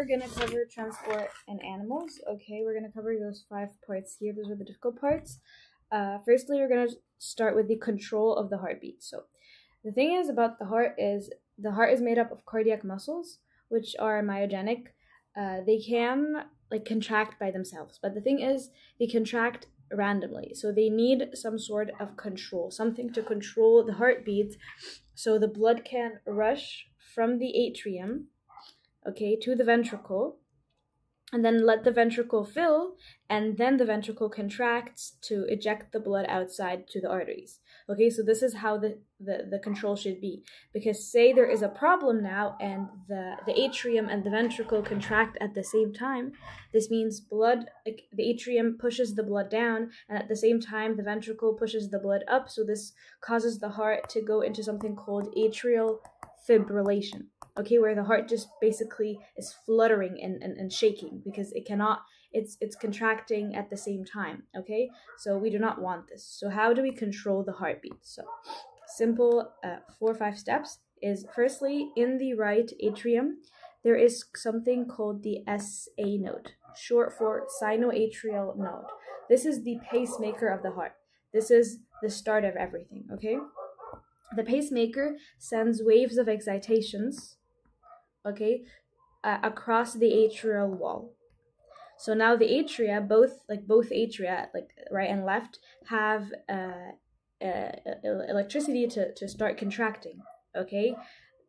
we're going to cover transport in animals. Okay, we're going to cover those 5 parts here. Those are the difficult parts. Firstly, we're going to start with the control of the heartbeat. So the thing is about the heart is made up of cardiac muscles, which are myogenic. They can contract by themselves, but the thing is they contract randomly. So they need some sort of control, something to control the heartbeat so the blood can rush from the atrium, okay, to the ventricle, and then let the ventricle fill, and then the ventricle contracts to eject the blood outside to the arteries. Okay, so this is how the control should be. Because say there is a problem now and the atrium and the ventricle contract at the same time, this means the atrium pushes the blood down, and at the same time the ventricle pushes the blood up, so this causes the heart to go into something called atrial fibrillation. Okay, where the heart just basically is fluttering and shaking because it's contracting at the same time. Okay, so we do not want this. So how do we control the heartbeat? So simple 4 or 5 steps is, firstly, in the right atrium there is something called the SA node, short for sinoatrial node. This is the pacemaker of the heart. This is the start of everything. Okay, the pacemaker sends waves of excitations, okay, across the atrial wall. So now the atria, both atria, right and left, have electricity to start contracting. Okay,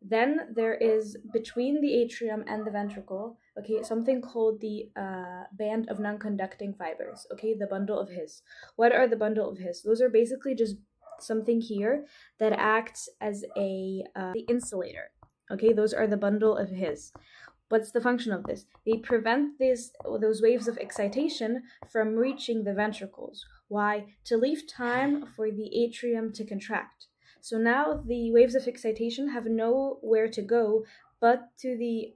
then there is between the atrium and the ventricle, okay, something called the band of non-conducting fibers. Okay, the bundle of His. What are the bundle of His? Those are basically just something here that acts as the insulator. Okay, those are the bundle of His. What's the function of this? They prevent those waves of excitation from reaching the ventricles. Why? To leave time for the atrium to contract. So now the waves of excitation have nowhere to go but to the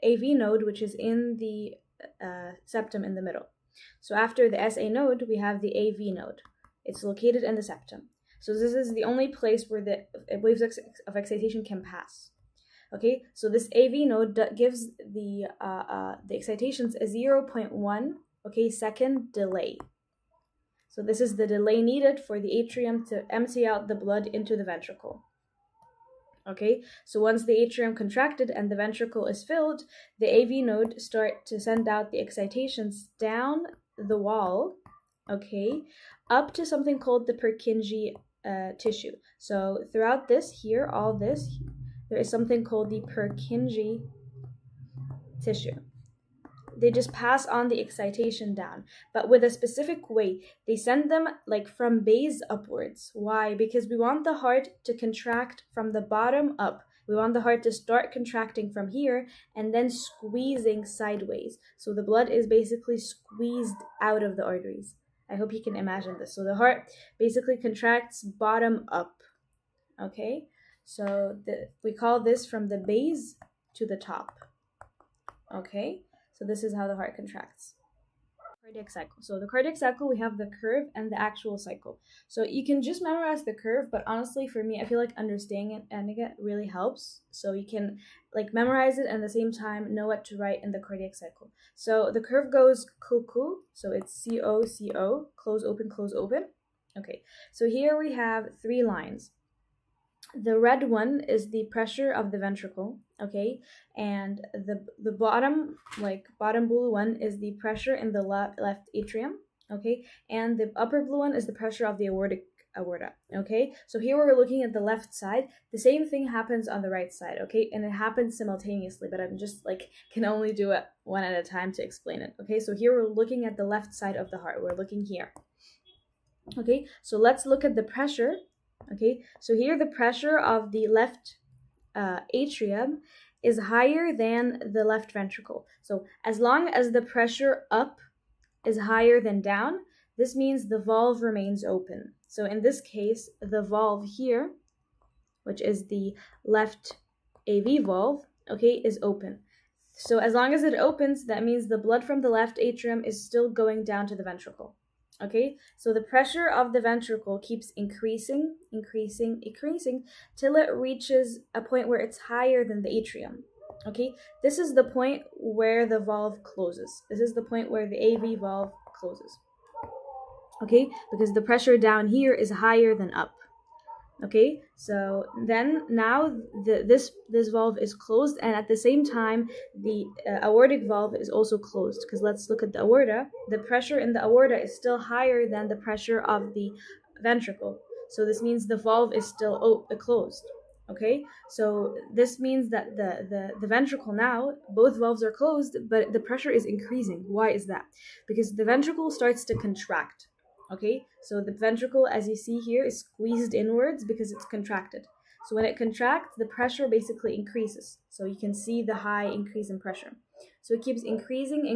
AV node, which is in the septum in the middle. So after the SA node, we have the AV node. It's located in the septum. So this is the only place where the waves of excitation can pass. Okay, so this AV node gives the excitations a 0.1 second delay. So this is the delay needed for the atrium to empty out the blood into the ventricle. Okay, so once the atrium contracted and the ventricle is filled, the AV node start to send out the excitations down the wall, okay, up to something called the Purkinje tissue. So throughout this here, all this, there is something called the Purkinje tissue. They just pass on the excitation down, but with a specific way. They send them from base upwards. Why? Because we want the heart to contract from the bottom up. We want the heart to start contracting from here and then squeezing sideways. So the blood is basically squeezed out of the arteries. I hope you can imagine this. So the heart basically contracts bottom up. Okay? So we call this from the base to the top. Okay? So this is how the heart contracts. Cardiac cycle. So the cardiac cycle, we have the curve and the actual cycle. So you can just memorize the curve, but honestly for me, I feel like understanding it really helps. So you can memorize it and at the same time know what to write in the cardiac cycle. So the curve goes COCO, so it's COCO, close, open. Okay, so here we have 3 lines. The red one is the pressure of the ventricle, okay, and the bottom blue one is the pressure in the left atrium, okay, and the upper blue one is the pressure of the aorta, okay. So here we're looking at the left side. The same thing happens on the right side, okay, and it happens simultaneously, but I'm just can only do it one at a time to explain it, okay. So here we're looking at the left side of the heart. We're looking here, okay. So let's look at the pressure. Okay, so here the pressure of the left atrium is higher than the left ventricle. So as long as the pressure up is higher than down, this means the valve remains open. So in this case, the valve here, which is the left AV valve, okay, is open. So as long as it opens, that means the blood from the left atrium is still going down to the ventricle. Okay, so the pressure of the ventricle keeps increasing till it reaches a point where it's higher than the atrium. Okay, this is the point where the valve closes. This is the point where the AV valve closes. Okay, because the pressure down here is higher than up. Okay, so then now this valve is closed, and at the same time the aortic valve is also closed, because let's look at the aorta. The pressure in the aorta is still higher than the pressure of the ventricle, so this means the valve is still closed. Okay, so this means that the ventricle now, both valves are closed, but the pressure is increasing. Why is that? Because the ventricle starts to contract. Okay, so the ventricle, as you see here, is squeezed inwards because it's contracted. So when it contracts, the pressure basically increases. So you can see the high increase in pressure. So it keeps increasing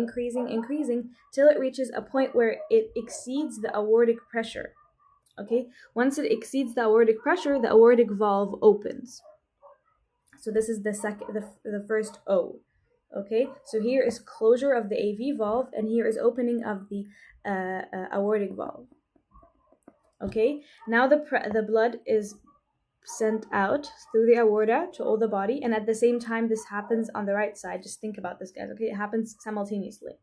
till it reaches a point where it exceeds the aortic pressure. Okay, once it exceeds the aortic pressure, the aortic valve opens. So this is the first O. Okay, so here is closure of the AV valve, and here is opening of the aortic valve. Okay, now the blood is sent out through the aorta to all the body, and at the same time this happens on the right side. Just think about this, guys. Okay, it happens simultaneously.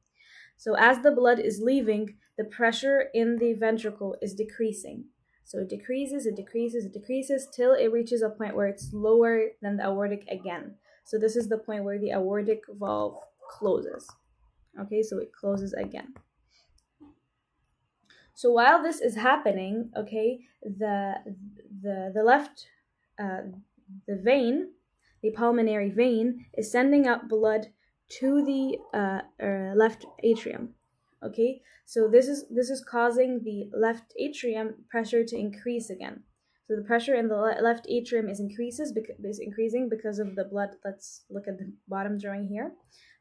So as the blood is leaving, the pressure in the ventricle is decreasing. So it decreases till it reaches a point where it's lower than the aortic again. So this is the point where the aortic valve closes. Okay, so it closes again. So while this is happening, okay, the left, the vein, the pulmonary vein, is sending out blood to the left atrium. Okay, so this is causing the left atrium pressure to increase again. So the pressure in the left atrium is increasing because of the blood. Let's look at the bottom drawing here.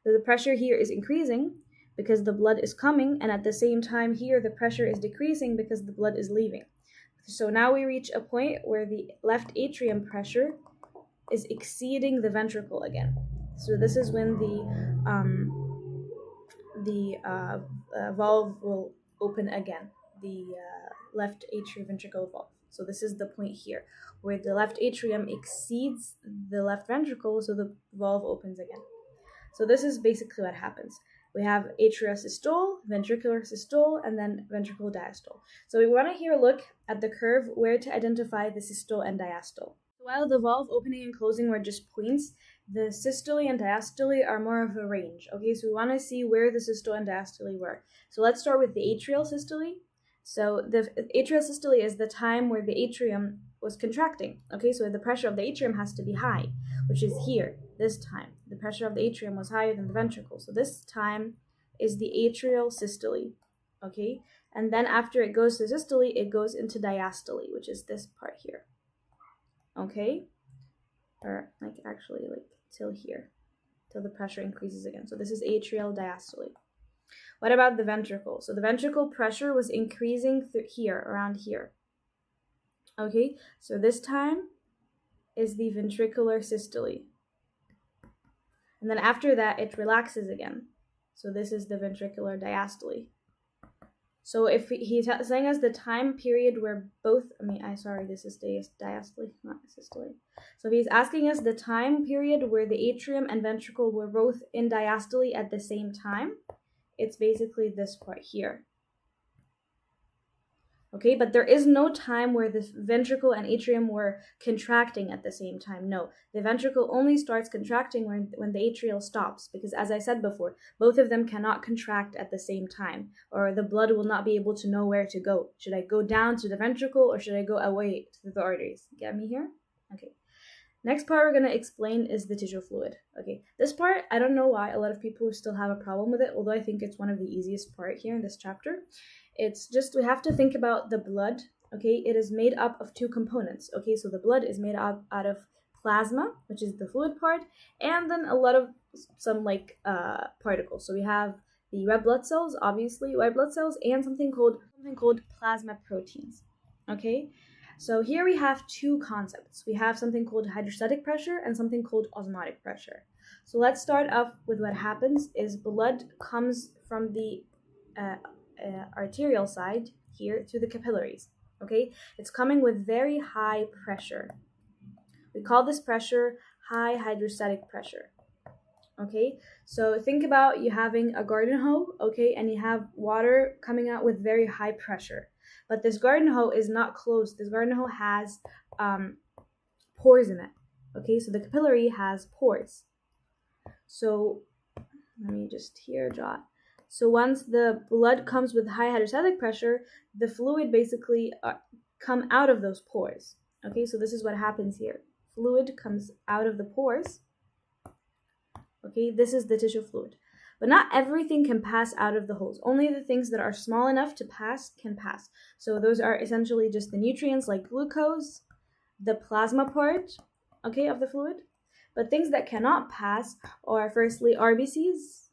So the pressure here is increasing because the blood is coming, and at the same time here the pressure is decreasing because the blood is leaving. So now we reach a point where the left atrium pressure is exceeding the ventricle again. So this is when the valve will open again, the left atrioventricular valve. So this is the point here where the left atrium exceeds the left ventricle, so the valve opens again. So this is basically what happens. We have atriosystole, ventricular systole, and then ventricular diastole. So we want to here look at the curve where to identify the systole and diastole. While the valve opening and closing were just points, the systole and diastole are more of a range. Okay, so we want to see where the systole and diastole were. So let's start with the atrial systole. So the atrial systole is the time where the atrium was contracting. Okay, so the pressure of the atrium has to be high, which is here. This time, the pressure of the atrium was higher than the ventricle. So this time is the atrial systole. Okay, and then after it goes to systole, it goes into diastole, which is this part here. Okay, or like actually like till here, till the pressure increases again. So this is atrial diastole. What about the ventricle? So the ventricle pressure was increasing here, around here. Okay, so this time is the ventricular systole. And then after that, it relaxes again. So this is the ventricular diastole. So if he's saying us the time period where both, this is diastole, not systole. So if he's asking us the time period where the atrium and ventricle were both in diastole at the same time, it's basically this part here. Okay, but there is no time where the ventricle and atrium were contracting at the same time. No, the ventricle only starts contracting when the atrial stops, because as I said before, both of them cannot contract at the same time, or the blood will not be able to know where to go. Should I go down to the ventricle, or should I go away to the arteries? Get me here? Okay. Next part we're going to explain is the tissue fluid. Okay, this part, I don't know why a lot of people still have a problem with it, although I think it's one of the easiest part here in this chapter. It's just, we have to think about the blood. Okay, it is made up of two components. Okay, so the blood is made up out of plasma, which is the fluid part, and then a lot of some particles. So we have the red blood cells, obviously white blood cells, and something called plasma proteins. Okay, so here we have two concepts. We have something called hydrostatic pressure and something called osmotic pressure. So let's start off with what happens is blood comes from the arterial side here to the capillaries. Okay, it's coming with very high pressure. We call this pressure high hydrostatic pressure. Okay, so think about you having a garden hoe, okay, and you have water coming out with very high pressure. But this garden hoe is not closed. This garden hoe has pores in it. Okay, so the capillary has pores. So let me just here jot. So once the blood comes with high hydrostatic pressure, the fluid basically come out of those pores. Okay, so this is what happens here. Fluid comes out of the pores. Okay, this is the tissue fluid. But not everything can pass out of the holes. Only the things that are small enough to pass can pass. So those are essentially just the nutrients like glucose, the plasma part, okay, of the fluid. But things that cannot pass are firstly RBCs.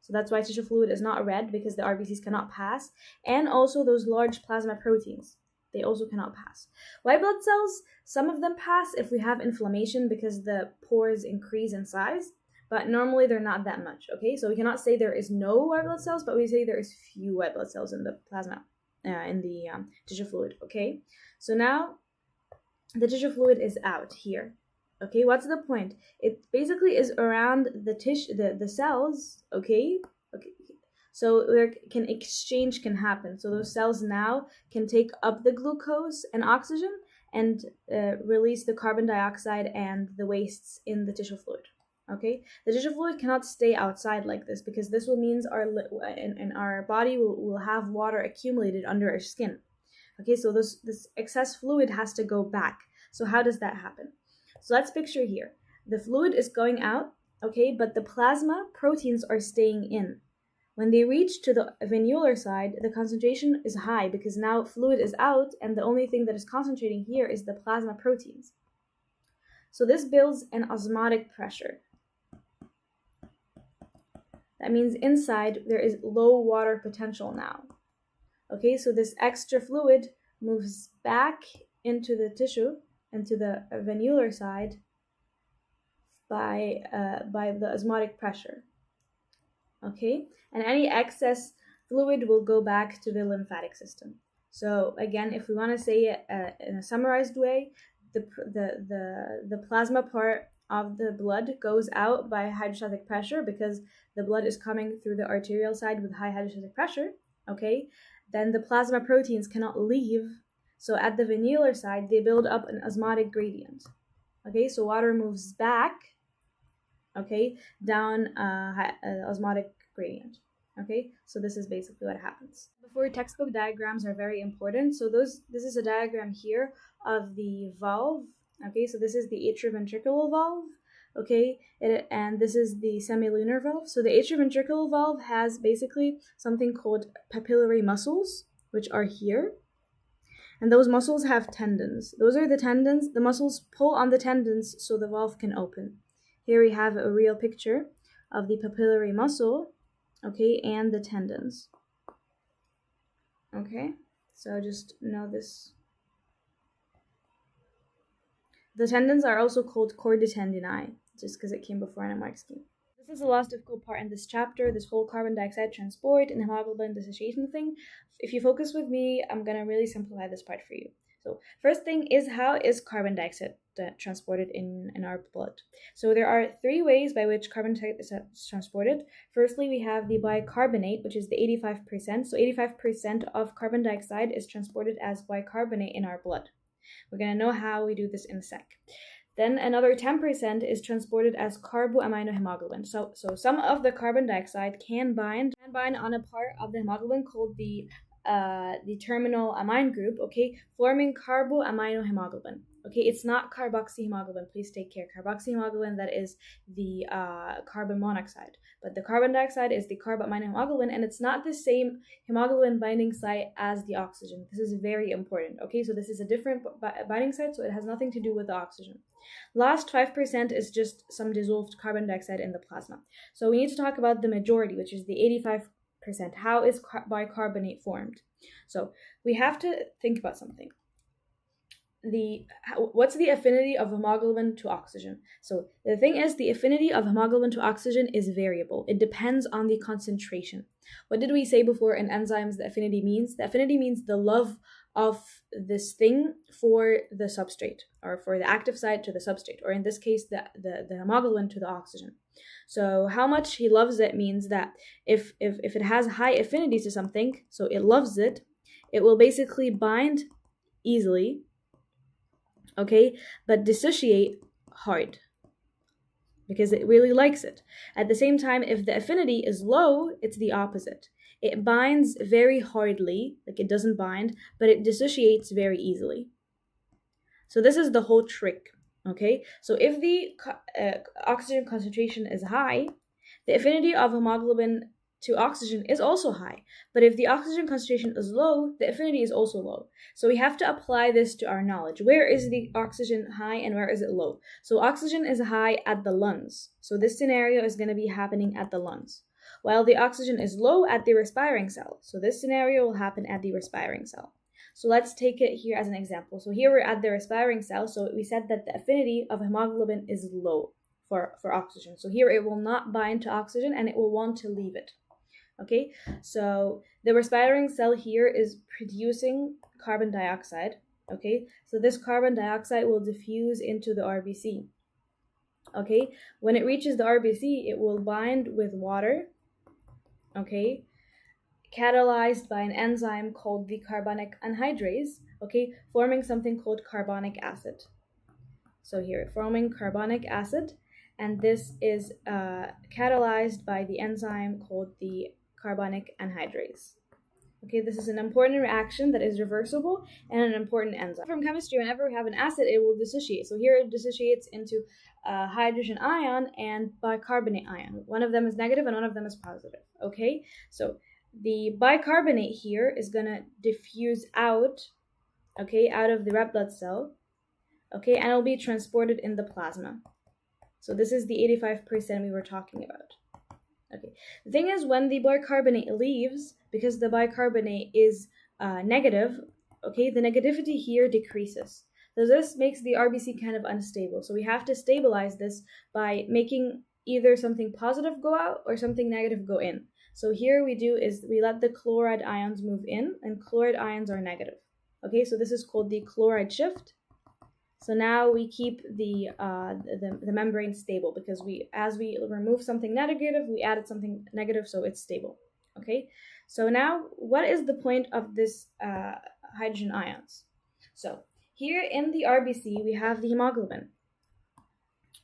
So that's why tissue fluid is not red, because the RBCs cannot pass. And also those large plasma proteins. They also cannot pass. White blood cells, some of them pass if we have inflammation because the pores increase in size. But normally they're not that much, okay? So we cannot say there is no white blood cells, but we say there is few white blood cells in the plasma, in the tissue fluid, okay? So now the tissue fluid is out here, okay? What's the point? It basically is around the tissue, the cells, okay? Okay. So there can exchange can happen. So those cells now can take up the glucose and oxygen and release the carbon dioxide and the wastes in the tissue fluid. Okay, the tissue fluid cannot stay outside like this, because this will mean our body will have water accumulated under our skin. Okay, so this excess fluid has to go back. So how does that happen? So let's picture here. The fluid is going out, okay, but the plasma proteins are staying in. When they reach to the venular side, the concentration is high because now fluid is out and the only thing that is concentrating here is the plasma proteins. So this builds an osmotic pressure. That means inside there is low water potential now. Okay, so this extra fluid moves back into the tissue, into the venular side by the osmotic pressure. Okay, and any excess fluid will go back to the lymphatic system. So again, if we want to say it in a summarized way, the plasma part of the blood goes out by hydrostatic pressure because the blood is coming through the arterial side with high hydrostatic pressure, okay? Then the plasma proteins cannot leave, so at the venular side, they build up an osmotic gradient, okay? So water moves back, okay, down osmotic gradient, okay? So this is basically what happens. Before, textbook diagrams are very important. So this is a diagram here of the valve. Okay, so this is the atrioventricular valve, okay, and this is the semilunar valve. So the atrioventricular valve has basically something called papillary muscles, which are here, and those muscles have tendons. Those are the tendons. The muscles pull on the tendons so the valve can open. Here we have a real picture of the papillary muscle, okay, and the tendons. Okay, so just know this. The tendons are also called chordae tendinae, just because it came before in a mark scheme. This is the last difficult part in this chapter, this whole carbon dioxide transport and hemoglobin dissociation thing. If you focus with me, I'm going to really simplify this part for you. So first thing is, how is carbon dioxide transported in our blood? So there are 3 ways by which carbon dioxide is transported. Firstly, we have the bicarbonate, which is the 85%. So 85% of carbon dioxide is transported as bicarbonate in our blood. We're going to know how we do this in a sec. Then another 10% is transported as carboaminohemoglobin. So some of the carbon dioxide can bind on a part of the hemoglobin called the terminal amine group, okay, forming carboaminohemoglobin. Okay, it's not carboxyhemoglobin. Please take care. Carboxyhemoglobin, that is the carbon monoxide. But the carbon dioxide is the carboaminohemoglobin, and it's not the same hemoglobin binding site as the oxygen. This is very important. Okay, so this is a different binding site, so it has nothing to do with the oxygen. Last 5% is just some dissolved carbon dioxide in the plasma. So we need to talk about the majority, which is the 85%. How is bicarbonate formed? So we have to think about something. What's the affinity of hemoglobin to oxygen? So the thing is, the affinity of hemoglobin to oxygen is variable. It depends on the concentration. What did we say before in enzymes the affinity means? The affinity means the love of this thing for the substrate, or for the active site to the substrate, or in this case the hemoglobin to the oxygen. So how much he loves it means that if it has high affinity to something, so it loves it, it will basically bind easily, okay, but dissociate hard, because it really likes it. At the same time, if the affinity is low, it's the opposite. It binds very hardly, like it doesn't bind, but it dissociates very easily. So this is the whole trick, okay? So if the oxygen concentration is high, the affinity of hemoglobin to oxygen is also high. But if the oxygen concentration is low, the affinity is also low. So we have to apply this to our knowledge. Where is the oxygen high and where is it low? So oxygen is high at the lungs. So this scenario is going to be happening at the lungs, while the oxygen is low at the respiring cell. So this scenario will happen at the respiring cell. So let's take it here as an example. So here we're at the respiring cell. So we said that the affinity of hemoglobin is low for oxygen. So here it will not bind to oxygen and it will want to leave it. Okay, so the respiring cell here is producing carbon dioxide. Okay, so this carbon dioxide will diffuse into the RBC. Okay, when it reaches the RBC, it will bind with water. Okay, catalyzed by an enzyme called the carbonic anhydrase, okay, forming something called carbonic acid. So here, forming carbonic acid, and this is catalyzed by the enzyme called the carbonic anhydrase. Okay, this is an important reaction that is reversible and an important enzyme. From chemistry, whenever we have an acid, it will dissociate. So here it dissociates into hydrogen ion and bicarbonate ion. One of them is negative and one of them is positive. Okay, so the bicarbonate here is going to diffuse out, okay, out of the red blood cell, okay, and it will be transported in the plasma. So this is the 85% we were talking about. Okay, the thing is, when the bicarbonate leaves, because the bicarbonate is negative, okay, the negativity here decreases. So this makes the RBC kind of unstable. So we have to stabilize this by making either something positive go out or something negative go in. So here we do is we let the chloride ions move in, and chloride ions are negative. Okay, so this is called the chloride shift. So now we keep the membrane stable, because as we remove something negative, we added something negative, so it's stable. Okay, so now what is the point of this hydrogen ions? So here in the RBC, we have the hemoglobin.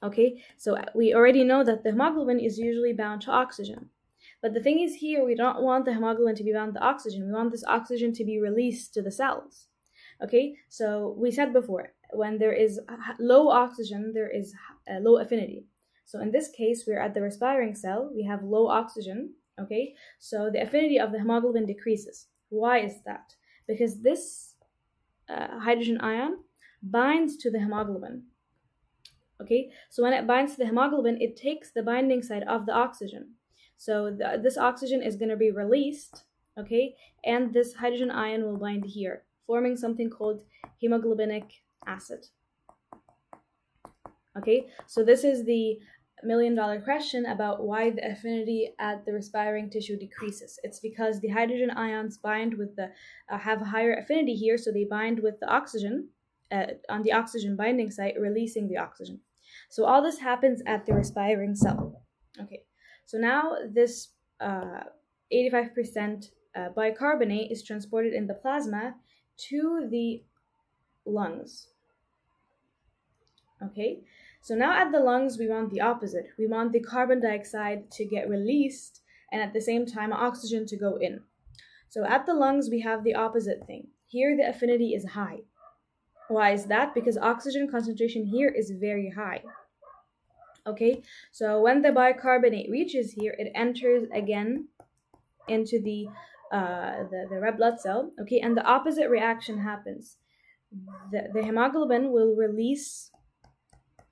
Okay, so we already know that the hemoglobin is usually bound to oxygen. But the thing is, here we don't want the hemoglobin to be bound to oxygen. We want this oxygen to be released to the cells. Okay, so we said before, when there is low oxygen, there is low affinity. So in this case, we're at the respiring cell, we have low oxygen, okay? So the affinity of the hemoglobin decreases. Why is that? Because this hydrogen ion binds to the hemoglobin, okay? So when it binds to the hemoglobin, it takes the binding side of the oxygen. So this oxygen is going to be released, okay? And this hydrogen ion will bind here, forming something called hemoglobinic acid. Okay, so this is the million-dollar question about why the affinity at the respiring tissue decreases. It's because the hydrogen ions bind with the have a higher affinity here, so they bind with the oxygen on the oxygen binding site, releasing the oxygen. So all this happens at the respiring cell. Okay, so now this 85% bicarbonate is transported in the plasma to the lungs. Okay, so now at the lungs, we want the opposite. We want the carbon dioxide to get released and at the same time oxygen to go in. So at the lungs, we have the opposite thing. Here, the affinity is high. Why is that? Because oxygen concentration here is very high. Okay, so when the bicarbonate reaches here, it enters again into the red blood cell, okay, and the opposite reaction happens. The hemoglobin will release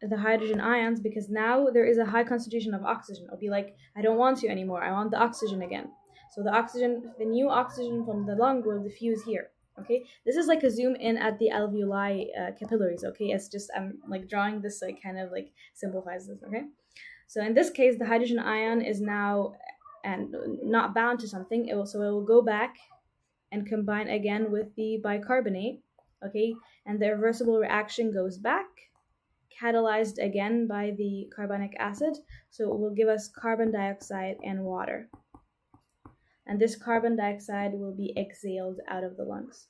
the hydrogen ions because now there is a high concentration of oxygen. It'll be like, I don't want you anymore, I want the oxygen again. So the new oxygen from the lung will diffuse here. Okay, this is like a zoom in at the alveoli capillaries. Okay, it's just I'm like drawing this, like kind of like simplifies this. Okay, so in this case, the hydrogen ion is now and not bound to something. So it will go back and combine again with the bicarbonate, okay, and the irreversible reaction goes back, catalyzed again by the carbonic acid, so it will give us carbon dioxide and water. And this carbon dioxide will be exhaled out of the lungs.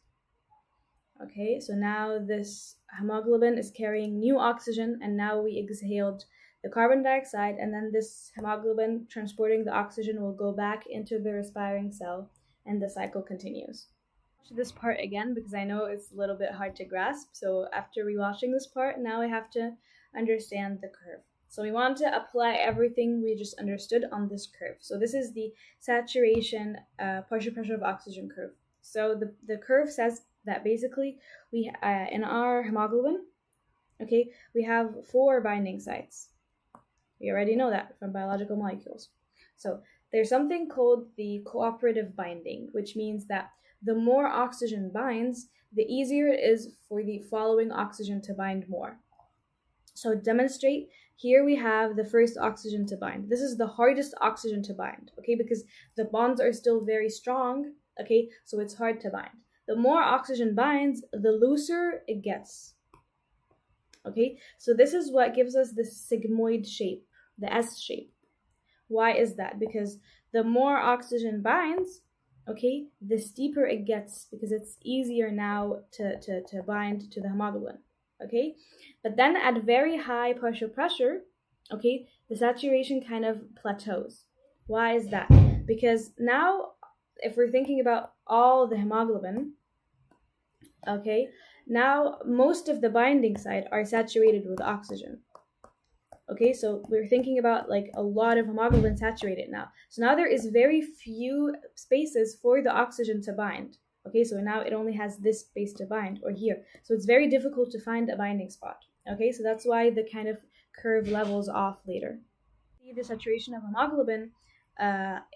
Okay, so now this hemoglobin is carrying new oxygen, and now we exhaled the carbon dioxide, and then this hemoglobin transporting the oxygen will go back into the respiring cell, and the cycle continues. This part again because I know it's a little bit hard to grasp. So after rewatching this part, now I have to understand the curve. So we want to apply everything we just understood on this curve. So this is the saturation partial pressure of oxygen curve. So the curve says that basically we in our hemoglobin, okay, we have 4 binding sites. We already know that from biological molecules. So there's something called the cooperative binding, which means that the more oxygen binds, the easier it is for the following oxygen to bind more. So demonstrate, here we have the first oxygen to bind. This is the hardest oxygen to bind, okay, because the bonds are still very strong, okay, so it's hard to bind. The more oxygen binds, the looser it gets, okay? So this is what gives us the sigmoid shape, the S shape. Why is that? Because the more oxygen binds, okay, the steeper it gets because it's easier now to bind to the hemoglobin, okay? But then at very high partial pressure, okay, the saturation kind of plateaus. Why is that? Because now, if we're thinking about all the hemoglobin, okay, now most of the binding site are saturated with oxygen. Okay, so we're thinking about like a lot of hemoglobin saturated now. So now there is very few spaces for the oxygen to bind. Okay, so now it only has this space to bind, or here. So it's very difficult to find a binding spot. Okay, so that's why the kind of curve levels off later. See the saturation of hemoglobin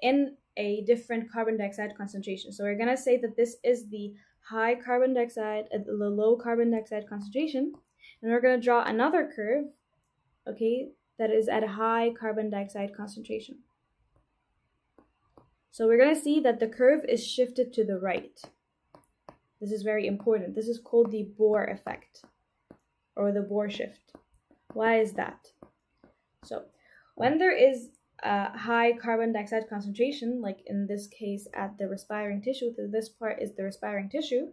in a different carbon dioxide concentration. So we're gonna say that this is the high carbon dioxide, the low carbon dioxide concentration, and we're gonna draw another curve, okay, that is at a high carbon dioxide concentration. So we're going to see that the curve is shifted to the right. This is very important. This is called the Bohr effect, or the Bohr shift. Why is that? So when there is a high carbon dioxide concentration, like in this case at the respiring tissue, so this part is the respiring tissue,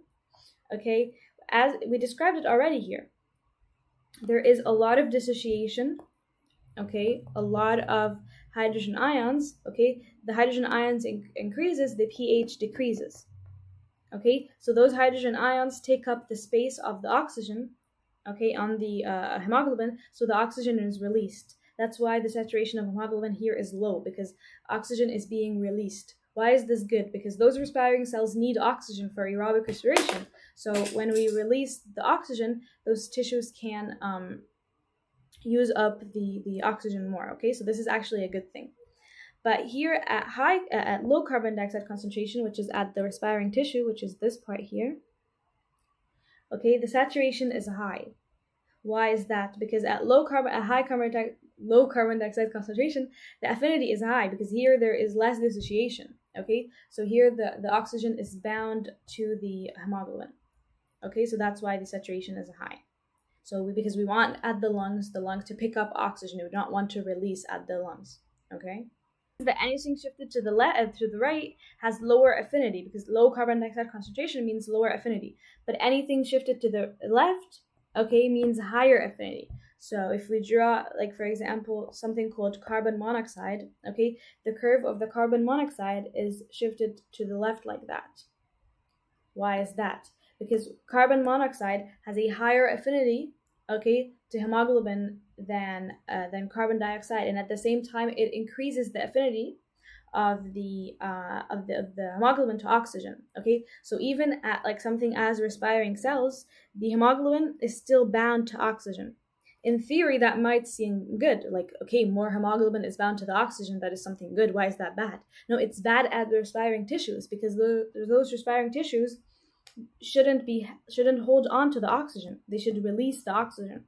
okay, as we described it already here, there is a lot of dissociation, okay, a lot of hydrogen ions, okay, the hydrogen ions increases, the pH decreases, okay, so those hydrogen ions take up the space of the oxygen, okay, on the hemoglobin, so the oxygen is released. That's why the saturation of hemoglobin here is low, because oxygen is being released. Why is this good? Because those respiring cells need oxygen for aerobic respiration. So when we release the oxygen, those tissues can use up the oxygen more, okay? So this is actually a good thing. But here at low carbon dioxide concentration, which is at the respiring tissue, which is this part here, okay, the saturation is high. Why is that? Because at low carbon dioxide concentration, the affinity is high, because here there is less dissociation, okay? So here the oxygen is bound to the hemoglobin, okay? So that's why the saturation is high. So because we want at the lungs to pick up oxygen, we don't want to release at the lungs, okay? That anything shifted to the left, to the right, has lower affinity, because low carbon dioxide concentration means lower affinity. But anything shifted to the left, okay, means higher affinity. So if we draw, like for example, something called carbon monoxide, okay, the curve of the carbon monoxide is shifted to the left like that. Why is that? Because carbon monoxide has a higher affinity, okay, to hemoglobin than carbon dioxide, and at the same time it increases the affinity of the hemoglobin to oxygen, okay? So even at like something as respiring cells, the hemoglobin is still bound to oxygen. In theory, that might seem good, like, okay, more hemoglobin is bound to the oxygen, that is something good. Why is that bad? No, it's bad at the respiring tissues, because those respiring tissues shouldn't hold on to the oxygen. They should release the oxygen,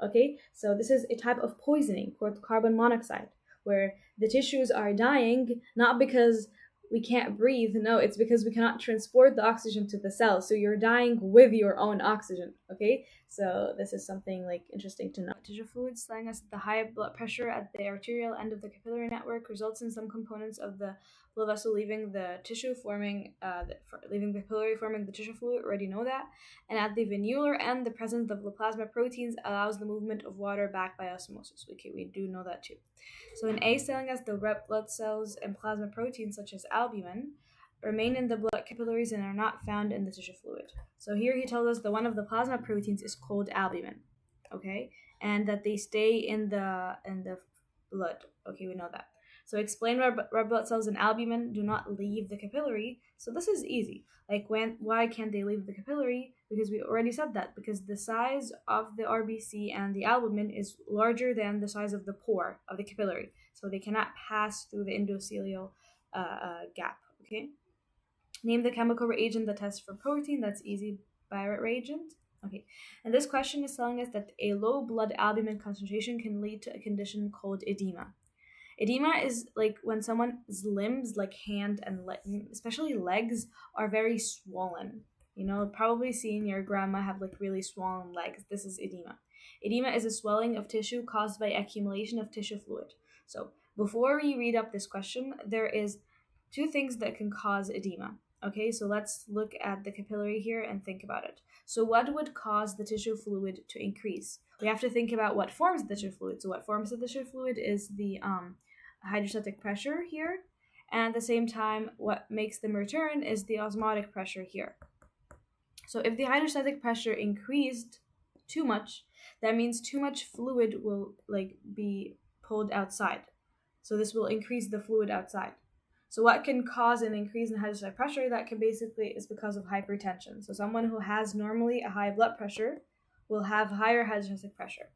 okay? So this is a type of poisoning called carbon monoxide, where the tissues are dying not because we can't breathe. No, it's because we cannot transport the oxygen to the cell. So you're dying with your own oxygen. Okay, so this is something like interesting to know. Tissue fluids telling us that the high blood pressure at the arterial end of the capillary network results in some components of the blood vessel leaving the tissue, leaving the capillary, forming the tissue fluid. We already know that. And at the venular end, the presence of the plasma proteins allows the movement of water back by osmosis. Okay, we do know that too. So in A is telling us the red blood cells and plasma proteins such as albumin remain in the blood capillaries and are not found in the tissue fluid. So here he tells us that one of the plasma proteins is called albumin, okay, and that they stay in the blood. Okay, we know that. So explain why red blood cells and albumin do not leave the capillary. So this is easy. Like why can't they leave the capillary? Because we already said that, because the size of the RBC and the albumin is larger than the size of the pore of the capillary. So they cannot pass through the endothelial gap, okay? Name the chemical reagent that tests for protein. That's easy, Biuret reagent. Okay, and this question is telling us that a low blood albumin concentration can lead to a condition called edema. Edema is like when someone's limbs, like hand and especially legs, are very swollen. You know, probably seeing your grandma have like really swollen legs. This is edema. Edema is a swelling of tissue caused by accumulation of tissue fluid. So before we read up this question, there is two things that can cause edema. Okay, so let's look at the capillary here and think about it. So what would cause the tissue fluid to increase? We have to think about what forms the tissue fluid. So what forms the tissue fluid is the hydrostatic pressure here, and at the same time what makes them return is the osmotic pressure here. So if the hydrostatic pressure increased too much, that means too much fluid will like be pulled outside. So this will increase the fluid outside. So what can cause an increase in hydrostatic pressure? That can basically is because of hypertension. So someone who has normally a high blood pressure will have higher hydrostatic pressure.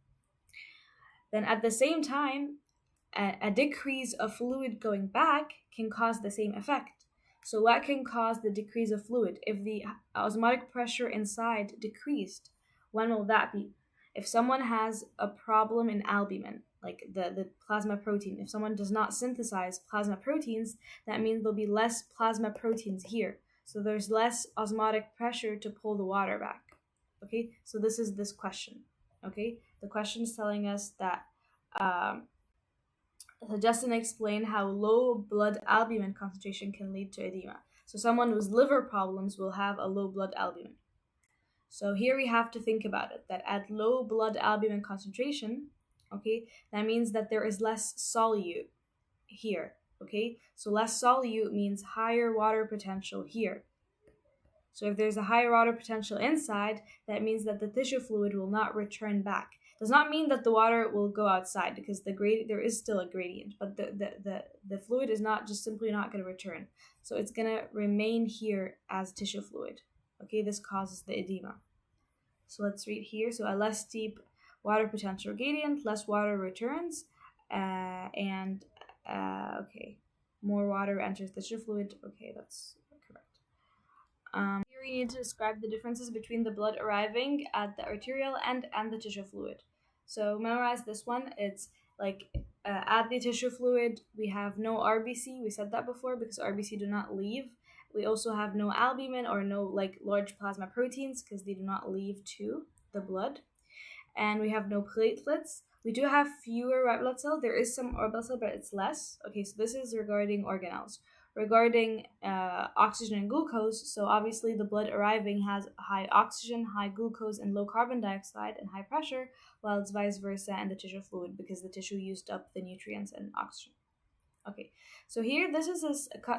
Then at the same time, a decrease of fluid going back can cause the same effect. So what can cause the decrease of fluid? If the osmotic pressure inside decreased, when will that be? If someone has a problem in albumin, like the plasma protein, if someone does not synthesize plasma proteins, that means there'll be less plasma proteins here. So there's less osmotic pressure to pull the water back. Okay, so this is this question. Okay, the question is telling us that Justin explained how low blood albumin concentration can lead to edema. So someone with liver problems will have a low blood albumin. So here we have to think about it, that at low blood albumin concentration, okay, that means that there is less solute here, okay? So less solute means higher water potential here. So if there's a higher water potential inside, that means that the tissue fluid will not return back. Does not mean that the water will go outside, because there is still a gradient, but the fluid is not just simply not going to return. So it's going to remain here as tissue fluid. Okay, this causes the edema. So let's read here. So a less steep water potential gradient, less water returns, okay, more water enters the tissue fluid. Okay, that's correct. Here we need to describe the differences between the blood arriving at the arterial end and the tissue fluid. So memorize this one. It's like at the tissue fluid, we have no RBC. We said that before because RBC do not leave. We also have no albumin or no like large plasma proteins because they do not leave to the blood. And we have no platelets. We do have fewer red blood cells. There is some red blood cell, but it's less. Okay, so this is regarding organelles. Regarding oxygen and glucose, so obviously the blood arriving has high oxygen, high glucose, and low carbon dioxide and high pressure, while it's vice versa in the tissue fluid because the tissue used up the nutrients and oxygen. Okay, so here this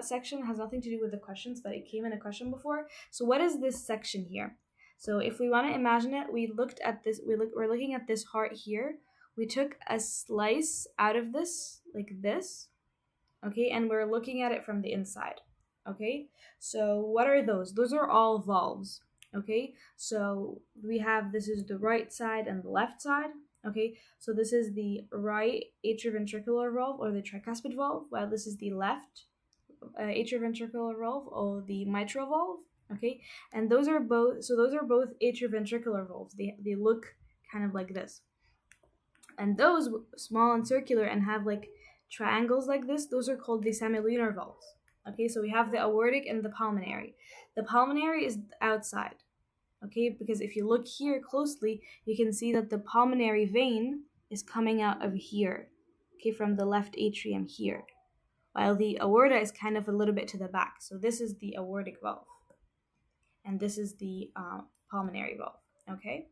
section has nothing to do with the questions, but it came in a question before. So what is this section here? So if we want to imagine it, we're looking at this heart here. We took a slice out of this, like this. Okay, and we're looking at it from the inside. Okay, so what are those? Those are all valves. Okay, so we have, this is the right side and the left side. Okay, so this is the right atrioventricular valve or the tricuspid valve, while this is the left atrioventricular valve or the mitral valve. Okay, and those are both atrioventricular valves. They look kind of like this. And those small and circular and have like triangles like this, those are called the semilunar valves. Okay, so we have the aortic and the pulmonary. The pulmonary is outside. Okay, because if you look here closely, you can see that the pulmonary vein is coming out of here, okay, from the left atrium here, while the aorta is kind of a little bit to the back. So this is the aortic valve, and this is the pulmonary valve, okay?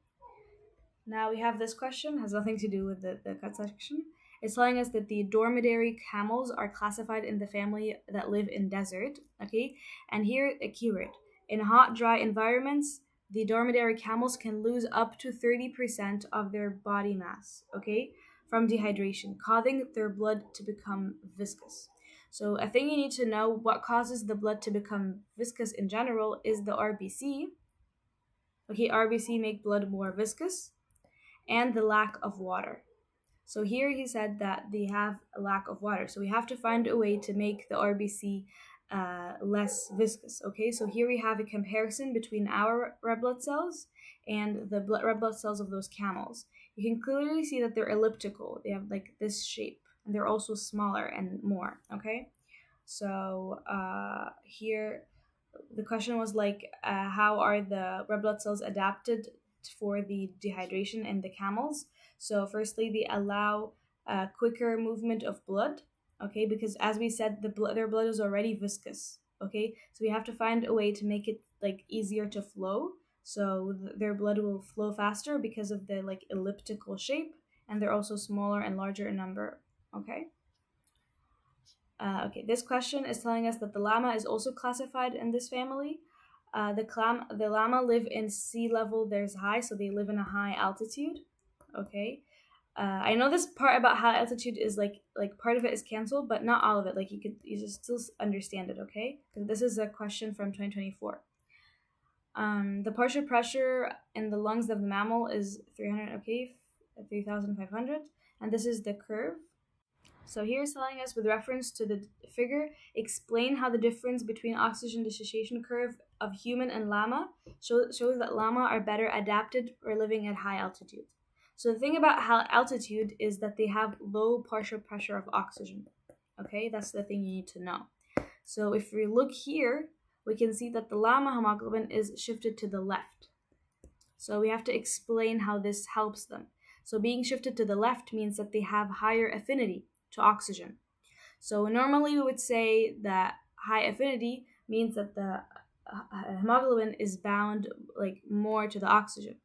Now we have this question, has nothing to do with the cut section. It's telling us that the dromedary camels are classified in the family that live in desert, okay? And here, a keyword. In hot, dry environments, the dromedary camels can lose up to 30% of their body mass, okay, from dehydration, causing their blood to become viscous. So a thing you need to know, what causes the blood to become viscous in general is the RBC. Okay, RBC make blood more viscous, and the lack of water. So here he said that they have a lack of water. So we have to find a way to make the RBC less viscous. Okay, so here we have a comparison between our red blood cells and the red blood cells of those camels. You can clearly see that they're elliptical. They have like this shape, and they're also smaller and more. Okay, so here the question was like, how are the red blood cells adapted for the dehydration in the camels? So firstly, they allow quicker movement of blood, okay, because as we said, their blood is already viscous, okay, so we have to find a way to make it like easier to flow, so their blood will flow faster because of the like elliptical shape, and they're also smaller and larger in number, okay. Okay, this question is telling us that the llama is also classified in this family. The llama live in sea level. There's high, so they live in a high altitude. Okay, I know this part about high altitude is like part of it is canceled, but not all of it. Like you just still understand it. Okay, because this is a question from 2024. The partial pressure in the lungs of the mammal is 300. Okay, 3,500, and this is the curve. So here it's telling us with reference to the figure, explain how the difference between oxygen dissociation curve of human and llama shows that llama are better adapted for living at high altitude. So the thing about high altitude is that they have low partial pressure of oxygen. Okay, that's the thing you need to know. So if we look here, we can see that the llama hemoglobin is shifted to the left. So we have to explain how this helps them. So being shifted to the left means that they have higher affinity to oxygen. So normally we would say that high affinity means that the hemoglobin is bound like more to the oxygen.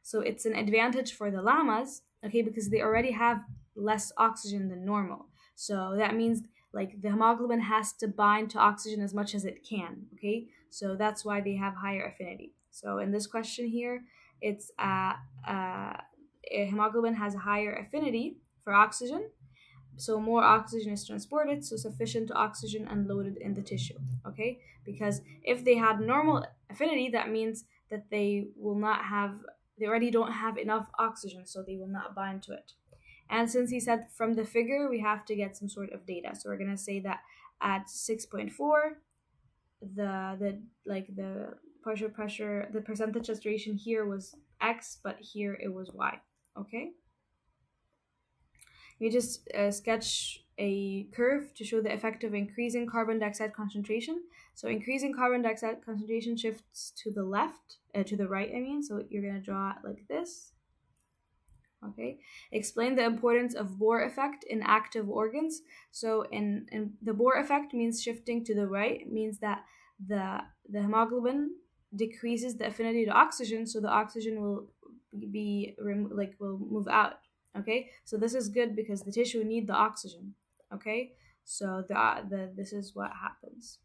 So it's an advantage for the llamas, okay, because they already have less oxygen than normal. So that means like the hemoglobin has to bind to oxygen as much as it can, okay? So that's why they have higher affinity. So in this question here, it's hemoglobin has a higher affinity for oxygen, so more oxygen is transported, so sufficient oxygen unloaded in the tissue, okay? Because if they had normal affinity, that means that they already don't have enough oxygen, so they will not bind to it. And since he said from the figure, we have to get some sort of data. So we're gonna say that at 6.4, the partial pressure, the percentage saturation here was X, but here it was Y, okay? You just sketch a curve to show the effect of increasing carbon dioxide concentration. So increasing carbon dioxide concentration shifts to the left, to the right, I mean. So you're going to draw it like this. Okay. Explain the importance of Bohr effect in active organs. So in the Bohr effect means shifting to the right, means that the hemoglobin decreases the affinity to oxygen, so the oxygen will will move out. Okay, so this is good because the tissue need the oxygen. Okay, so this is what happens.